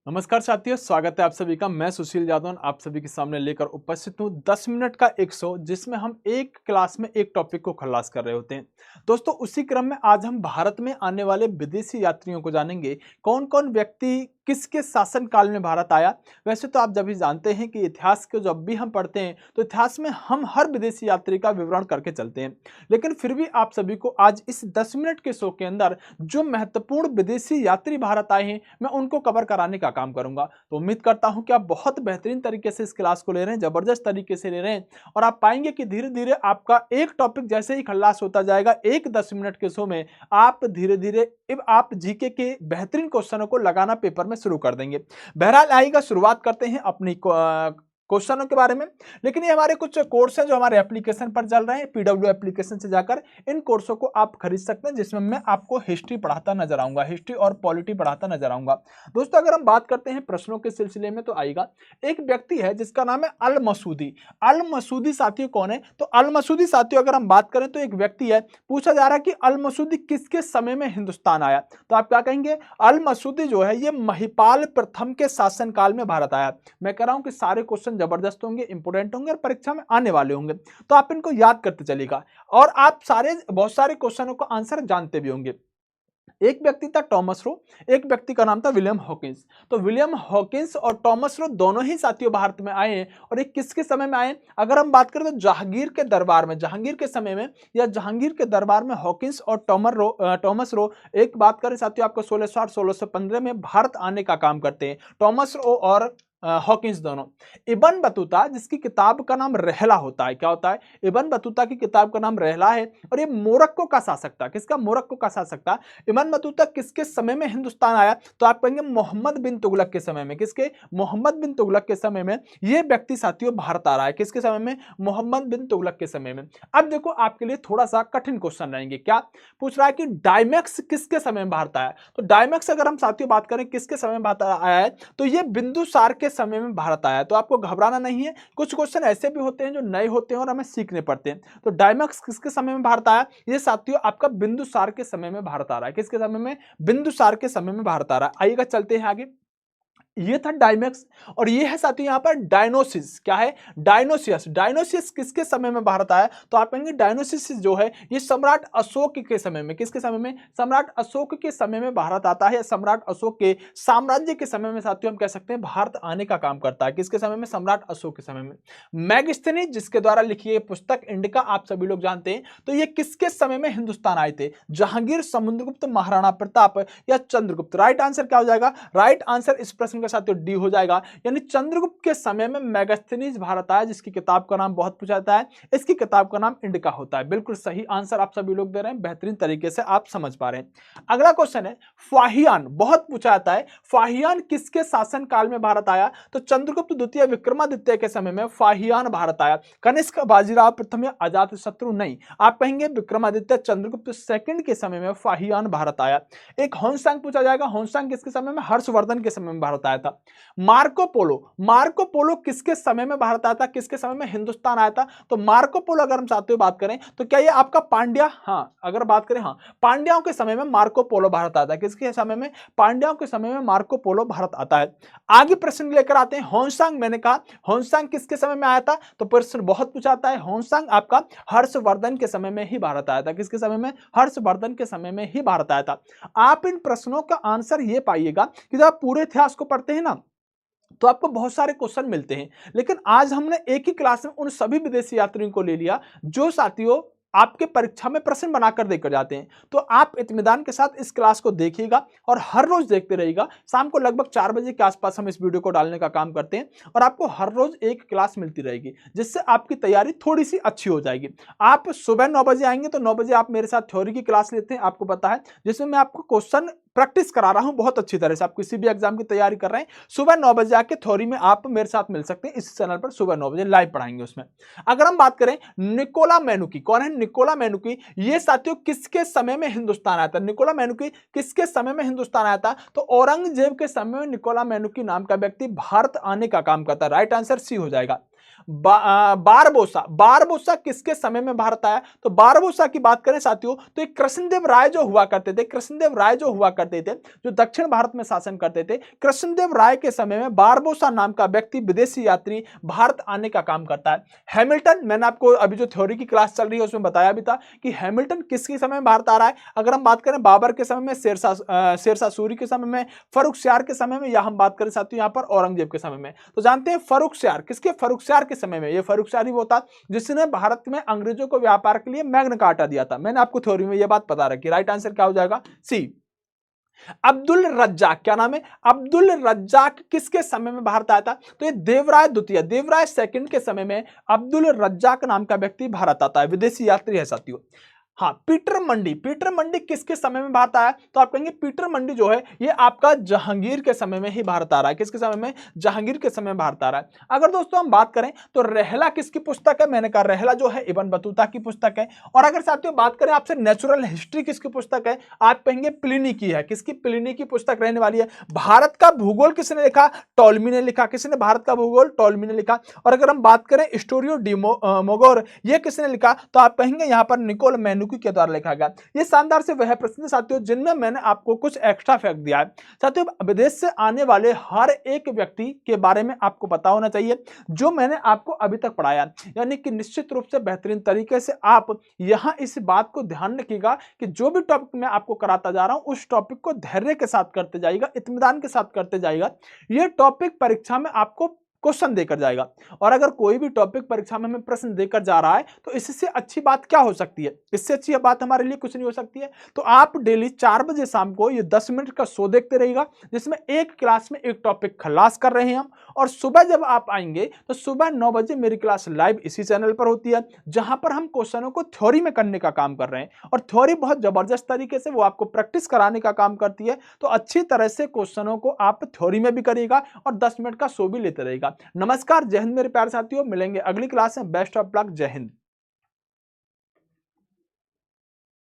नमस्कार साथियों, स्वागत है आप सभी का। मैं सुशील यादव आप सभी के सामने लेकर उपस्थित हूं 10 मिनट का एक शो, जिसमें हम एक क्लास में एक टॉपिक को खलास कर रहे होते हैं। दोस्तों, उसी क्रम में आज हम भारत में आने वाले विदेशी यात्रियों को जानेंगे, कौन कौन व्यक्ति किसके शासन काल में भारत आया। वैसे तो आप जब भी जानते हैं कि इतिहास को जब भी हम पढ़ते हैं तो इतिहास में हम हर विदेशी यात्री का विवरण करके चलते हैं, लेकिन फिर भी आप सभी को आज इस 10 मिनट के शो के अंदर जो महत्वपूर्ण विदेशी यात्री भारत आए हैं, मैं उनको कवर कराने का काम करूंगा। तो उम्मीद करता हूं कि आप बहुत बेहतरीन तरीके से इस क्लास को ले रहे हैं, जबरदस्त तरीके से ले रहे हैं, और आप पाएंगे कि धीरे धीरे आपका एक टॉपिक जैसे ही खल्लास होता जाएगा एक 10 मिनट के शो में, आप धीरे धीरे आप जीके के बेहतरीन क्वेश्चनों को लगाना पेपर में शुरू कर देंगे। बहरहाल आइएगा, शुरुआत करते हैं अपनी क्वेश्चनों के बारे में। लेकिन ये हमारे कुछ कोर्स हैं जो हमारे एप्लीकेशन पर चल रहे हैं। पीडब्ल्यू एप्लीकेशन से जाकर इन कोर्सों को आप खरीद सकते हैं, जिसमें मैं आपको हिस्ट्री पढ़ाता नजर आऊंगा, हिस्ट्री और पॉलिटी पढ़ाता नजर आऊंगा। दोस्तों, अगर हम बात करते हैं प्रश्नों के सिलसिले में, तो आएगा एक व्यक्ति है जिसका नाम है अल मसूदी। अल मसूदी साथियों कौन है? तो अल मसूदी साथियों अगर हम बात करें तो एक व्यक्ति है। पूछा जा रहा है कि अल मसूदी किसके समय में हिंदुस्तान आया, तो आप क्या कहेंगे? अल मसूदी जो है ये महिपाल प्रथम के शासनकाल में भारत आया। मैं कह रहा हूं कि सारे क्वेश्चन जबरदस्त होंगे, इंपोर्टेंट होंगे और परीक्षा में आने वाले होंगे, तो आप इनको याद करते चलिएगा और आप बहुत सारे क्वेश्चनों का आंसर जानते भी होंगे। एक व्यक्ति था टॉमस रो, एक व्यक्ति का नाम था विलियम हॉकिंस। तो विलियम हॉकिंस और टॉमस रो दोनों ही साथियों भारत में आए हैं, और ये किसके समय में आए? अगर हम बात करें तो जहांगीर के दरबार में, जहांगीर के समय में या जहांगीर के दरबार में हॉकिंस और टॉमस रो एक बात करें साथियों, आपको 1660 1615 में भारत आने का काम करते हैं, टॉमस रो और हॉकिंस दोनों। इब्न बतूता, जिसकी किताब का नाम रहला होता है, क्या होता है? इब्न बतूता की किताब का नाम रहला है, और ये मोरक्को का शासक था। किसका? मोरक्को का शासक था। इब्न बतूता किसके समय में हिंदुस्तान आया? तो आप कहेंगे मोहम्मद बिन तुगलक के समय में। किसके? मोहम्मद बिन तुगलक के समय में ये व्यक्ति साथियों भारत आ रहा है। किसके समय में? मोहम्मद बिन तुगलक के समय में। अब देखो, आपके लिए थोड़ा सा कठिन क्वेश्चन रहेंगे। क्या पूछ रहा है कि डायमैक्स किसके समय में भारत आया? तो डायमैक्स अगर हम साथियों बात करें किसके समय में भारत आया है, तो ये बिंदुसार के समय में भारत आया है। तो आपको घबराना नहीं है, कुछ क्वेश्चन ऐसे भी होते हैं जो नए होते हैं और हमें सीखने पड़ते हैं। तो डायमैक्स किसके समय में भारत आया? ये साथियों आपका बिंदुसार के समय में भारत आ रहा है। किसके समय में? बिंदुसार के समय में भारत आ रहा है। आइएगा, चलते हैं आगे। ये था डायमैक्स, और ये है साथियों यहाँ पर डायनोसिस। क्या है? डायनोसियस। डायनोसियस किसके समय में भारत आया? तो आप कहेंगे डायनोसिस जो है ये सम्राट अशोक के समय में। किसके समय में? सम्राट अशोक के समय में भारत आता है। सम्राट अशोक के साम्राज्य के समय में साथियों हम कह सकते हैं भारत आने का काम करता है। किसके समय में? सम्राट अशोक के समय में। मैगस्थनीज, जिसके द्वारा लिखी गई पुस्तक इंडिका आप सभी लोग जानते हैं, तो ये किसके समय में हिंदुस्तान आए थे? जहांगीर, समुद्रगुप्त, महाराणा प्रताप या चंद्रगुप्त? राइट आंसर क्या हो जाएगा? राइट आंसर इस प्रश्न के साथ डी हो जाएगा, यानी चंद्रगुप्त के समय में मैगस्थनीज भारत आया, जिसकी किताब का नाम बहुत पूछा जाता है। इसकी किताब का नाम इंडिका होता है। बिल्कुल सही आंसर आप सभी लोग दे रहे हैं, बेहतरीन तरीके से आप समझ पा रहे हैं। अगला क्वेश्चन है फाहियान, बहुत पूछा जाता है। फाहियान किसके शासन काल में भारत आया? तो चंद्रगुप्त द्वितीय, विक्रमादित्य के समय में फाहियान भारत आया। कनिष्क, बाजीराव प्रथम या अजातशत्रु? नहीं, आप कहेंगे विक्रमादित्य, चंद्रगुप्त सेकंड के समय में फाहियान भारत आया। एक होनसांग पूछा जाएगा। होनसांग किसके समय में? हर्षवर्धन के समय में भारत आया था। मार्को पोलो, मार्को पोलो किसके समय में भारत आया था? किसके समय में हिंदुस्तान आया था? तो मार्को पोलो अगर हम साथियों बात करें तो क्या ये आपका पांड्या? हाँ, अगर बात करें, हाँ, पांड्याओं के समय में मार्को पोलो भारत आता है। किसके समय में? पांड्याओं के समय में मार्को पोलो भारत आता है। आगे प्रश्न लेकर आते हैं। होनसांग, मैंने कहा होनसांग किसके समय में आया था? तो प्रश्न बहुत पूछा जाता है। होनसांग आपका हर्षवर्धन के समय में ही भारत आया था। किसके समय में? हर्षवर्धन के समय में ही भारत आया था। आप इन प्रश्नों का आंसर ये पाइएगा कि जब आप पूरे इतिहास को पढ़ते हैं ना, तो आपको बहुत सारे क्वेश्चन मिलते हैं, लेकिन आज हमने एक ही क्लास में उन सभी विदेशी यात्रियों को ले लिया जो साथियों आपके परीक्षा में प्रश्न बनाकर देकर जाते हैं। तो आप इत्मीनान के साथ इस क्लास को देखिएगा और हर रोज देखते रहिएगा। शाम को लगभग 4 बजे के आसपास हम इस वीडियो को डालने का काम करते हैं, और आपको हर रोज एक क्लास मिलती रहेगी, जिससे आपकी तैयारी थोड़ी सी अच्छी हो जाएगी। आप सुबह 9 बजे आएंगे तो 9 बजे आप मेरे साथ थ्योरी की क्लास लेते हैं, आपको पता है, जिसमें मैं आपको क्वेश्चन प्रैक्टिस करा रहा हूं बहुत अच्छी तरह से। आप किसी भी एग्जाम की तैयारी कर रहे हैं, सुबह 9 बजे आके थ्योरी में आप मेरे साथ मिल सकते हैं। इस चैनल पर सुबह 9 बजे लाइव पढ़ाएंगे उसमें। अगर हम बात करें निकोला मेनुकी, कौन है निकोला मेनुकी? ये साथियों किसके समय में हिंदुस्तान आया था? निकोला मेनुकी किसके समय में हिंदुस्तान आया था? तो औरंगजेब के समय में निकोला मेनुकी नाम का व्यक्ति भारत आने का काम करता है। राइट आंसर सी हो जाएगा। बारबोसा, बारबोसा किसके समय में भारत आया? तो बारबोसा की बात करें साथियों तो एक कृष्णदेव राय जो हुआ करते थे, कृष्णदेव राय जो हुआ करते थे, जो दक्षिण भारत में शासन करते थे, कृष्णदेव राय के समय में बारबोसा नाम का व्यक्ति विदेशी यात्री भारत आने का काम करता है। हैमिल्टन, मैंने आपको अभी जो थ्योरी की क्लास चल रही है उसमें बताया भी था कि हैमिल्टन किसके समय में भारत आ रहा है। अगर हम बात करें बाबर के समय में, शेरशाह सूरी के समय में, फर्रुखसियार के समय में, या हम बात करें साथियों यहां पर औरंगजेब के समय में, तो जानते हैं फर्रुखसियार किसके? फर्रुखसियार के समय में। ये फर्रुखसियार ही वो था जिसने भारत में अंग्रेजों को व्यापार के लिए मैग्ना कार्टा दिया था। मैंने आपको थ्योरी में यह बात बता रखी। राइट आंसर क्या हो जाएगा? सी। अब्दुल रज्जाक, क्या नाम है? अब्दुल रज्जाक किसके समय में भारत आया था? तो ये देवराय द्वितीय, देवराय सेकंड के समय में अब्दुल रज्जाक नाम का व्यक्ति भारत आता है, विदेशी यात्री है साथियों। हाँ, पीटर मंडी, पीटर मंडी किसके समय में भारत आया? तो आप कहेंगे पीटर मंडी जो है ये आपका जहांगीर के समय में ही भारत आ रहा है। किसके समय में? जहांगीर के समय में भारत आ रहा है। अगर दोस्तों हम बात करें तो रहला किसकी पुस्तक है? मैंने कहा रहला जो है इब्न बतूता की पुस्तक है। और अगर साथियों बात करें आपसे नेचुरल हिस्ट्री किसकी पुस्तक है? आप कहेंगे प्लिनी की है। किसकी? प्लिनी की पुस्तक रहने वाली है। भारत का भूगोल किसने लिखा? टॉलमी ने लिखा। किसने भारत का भूगोल? टॉलमी ने लिखा। और अगर हम बात करें स्टोरियो डी मोगोर, ये किसने लिखा? तो आप कहेंगे यहां पर निकोल मैनुकी के द्वारा लिखा गया। ये शानदार से वह प्रश्न साथियों जिनमें मैंने आपको कुछ एक्स्ट्रा फैक्ट दिया है। साथियों विदेश से आने वाले हर एक व्यक्ति के बारे में आपको पता होना चाहिए जो मैंने आपको अभी तक पढ़ाया, यानी कि निश्चित रूप से बेहतरीन तरीके से आप यहां इस बात को ध्यान रखिएगा कि जो भी टॉपिक मैं आपको कराता जा रहा हूं उस टॉपिक को धैर्य के साथ करते जाइएगा, इत्मीनान के साथ करते जाइएगा। यह टॉपिक परीक्षा में आपको क्वेश्चन देकर जाएगा। और अगर कोई भी टॉपिक परीक्षा में हमें प्रश्न देकर जा रहा है तो इससे अच्छी बात क्या हो सकती है? इससे अच्छी बात हमारे लिए कुछ नहीं हो सकती है। तो आप डेली 4 बजे शाम को ये 10 मिनट का शो देखते रहिएगा जिसमें एक क्लास में एक टॉपिक खलास कर रहे हैं हम। और सुबह जब आप आएंगे तो सुबह 9 बजे मेरी क्लास लाइव इसी चैनल पर होती है जहां पर हम क्वेश्चनों को थ्योरी में करने का काम कर रहे हैं। और थ्योरी बहुत जबरदस्त तरीके से वो आपको प्रैक्टिस कराने का काम करती है। तो अच्छी तरह से क्वेश्चनों को आप थ्योरी में भी करिएगा और 10 मिनट का शो भी लेते रहेगा। नमस्कार, जय हिंद मेरे प्यारे साथियों, मिलेंगे अगली क्लास में। बेस्ट ऑफ लक, जय हिंद।